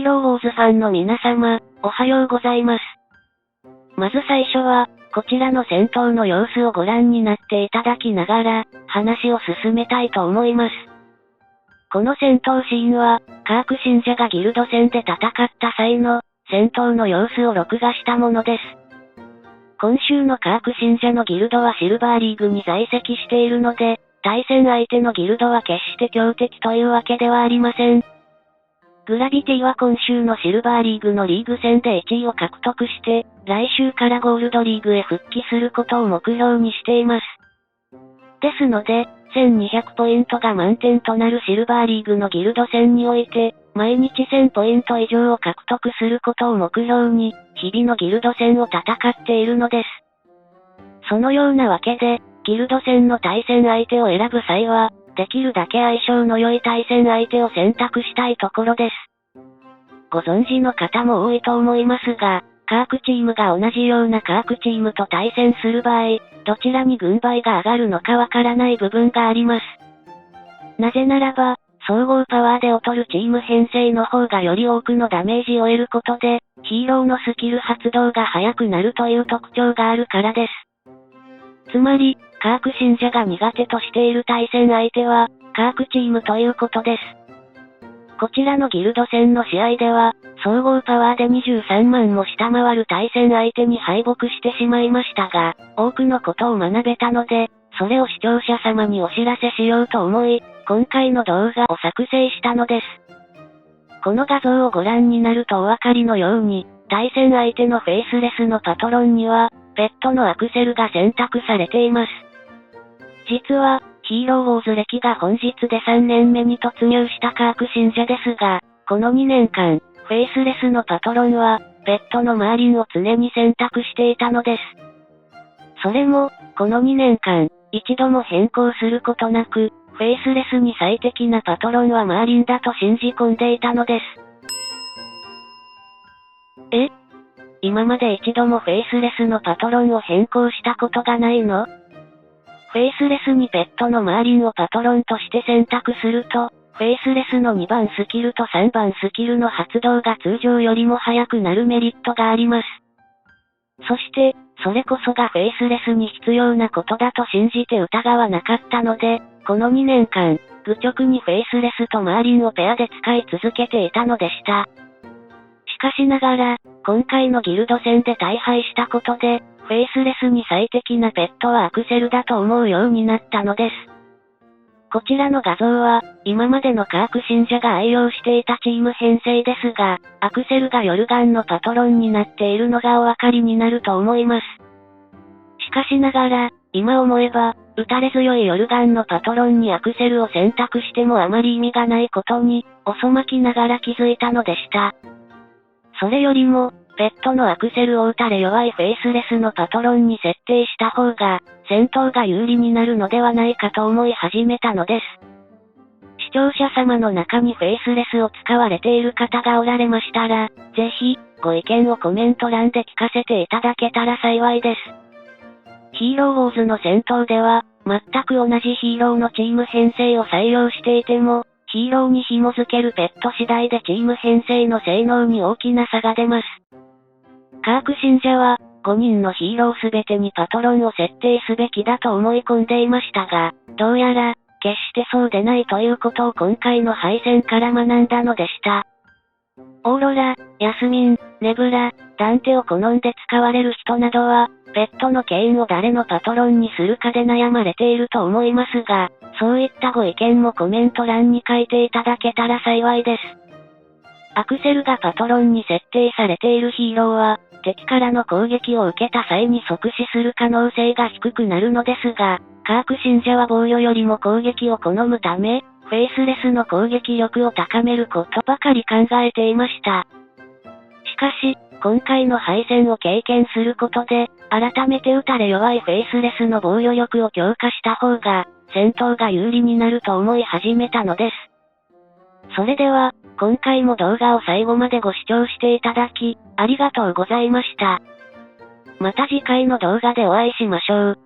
ローウォーズファンの皆様、おはようございます。まず最初は、こちらの戦闘の様子をご覧になっていただきながら、話を進めたいと思います。この戦闘シーンは、カーク信者がギルド戦で戦った際の、戦闘の様子を録画したものです。今週のカーク信者のギルドはシルバーリーグに在籍しているので、対戦相手のギルドは決して強敵というわけではありません。グラビティは今週のシルバーリーグのリーグ戦で1位を獲得して、来週からゴールドリーグへ復帰することを目標にしています。ですので、1200ポイントが満点となるシルバーリーグのギルド戦において、毎日1000ポイント以上を獲得することを目標に、日々のギルド戦を戦っているのです。そのようなわけで、ギルド戦の対戦相手を選ぶ際は、できるだけ相性の良い対戦相手を選択したいところです。ご存知の方も多いと思いますが、カークチームが同じようなカークチームと対戦する場合、どちらに軍配が上がるのかわからない部分があります。なぜならば、総合パワーで劣るチーム編成の方がより多くのダメージを得ることで、ヒーローのスキル発動が速くなるという特徴があるからです。つまり、カーク信者が苦手としている対戦相手は、カークチームということです。こちらのギルド戦の試合では、総合パワーで23万も下回る対戦相手に敗北してしまいましたが、多くのことを学べたので、それを視聴者様にお知らせしようと思い、今回の動画を作成したのです。この画像をご覧になるとお分かりのように、対戦相手のフェイスレスのパトロンには、ペットのアクセルが選択されています。実は、ヒーローウォーズ歴が本日で3年目に突入したカーク信者ですが、この2年間、フェイスレスのパトロンは、ペットのマーリンを常に選択していたのです。それも、この2年間、一度も変更することなく、フェイスレスに最適なパトロンはマーリンだと信じ込んでいたのです。今まで一度もフェイスレスのパトロンを変更したことがないの？フェイスレスにペットのマーリンをパトロンとして選択すると、フェイスレスの2番スキルと3番スキルの発動が通常よりも速くなるメリットがあります。そして、それこそがフェイスレスに必要なことだと信じて疑わなかったので、この2年間、愚直にフェイスレスとマーリンをペアで使い続けていたのでした。しかしながら、今回のギルド戦で大敗したことで、フェイスレスに最適なペットはアクセルだと思うようになったのです。こちらの画像は、今までのカーク信者が愛用していたチーム編成ですが、アクセルがヨルガンのパトロンになっているのがお分かりになると思います。しかしながら、今思えば、打たれ強いヨルガンのパトロンにアクセルを選択してもあまり意味がないことに、遅まきながら気づいたのでした。それよりも、ペットのアクセルを打たれ弱いフェイスレスのパトロンに設定した方が、戦闘が有利になるのではないかと思い始めたのです。視聴者様の中にフェイスレスを使われている方がおられましたら、ぜひ、ご意見をコメント欄で聞かせていただけたら幸いです。ヒーローウォーズの戦闘では、全く同じヒーローのチーム編成を採用していても、ヒーローに紐付けるペット次第でチーム編成の性能に大きな差が出ます。カーク信者は、5人のヒーローすべてにパトロンを設定すべきだと思い込んでいましたが、どうやら、決してそうでないということを今回の敗戦から学んだのでした。オーロラ、ヤスミン、ネブラ、ダンテを好んで使われる人などは、ペットのケインを誰のパトロンにするかで悩まれていると思いますが、そういったご意見もコメント欄に書いていただけたら幸いです。アクセルがパトロンに設定されているヒーローは、敵からの攻撃を受けた際に即死する可能性が低くなるのですが、カーク信者は防御よりも攻撃を好むため、フェイスレスの攻撃力を高めることばかり考えていました。しかし、今回の敗戦を経験することで、改めて打たれ弱いフェイスレスの防御力を強化した方が、戦闘が有利になると思い始めたのです。それでは、今回も動画を最後までご視聴していただき、ありがとうございました。また次回の動画でお会いしましょう。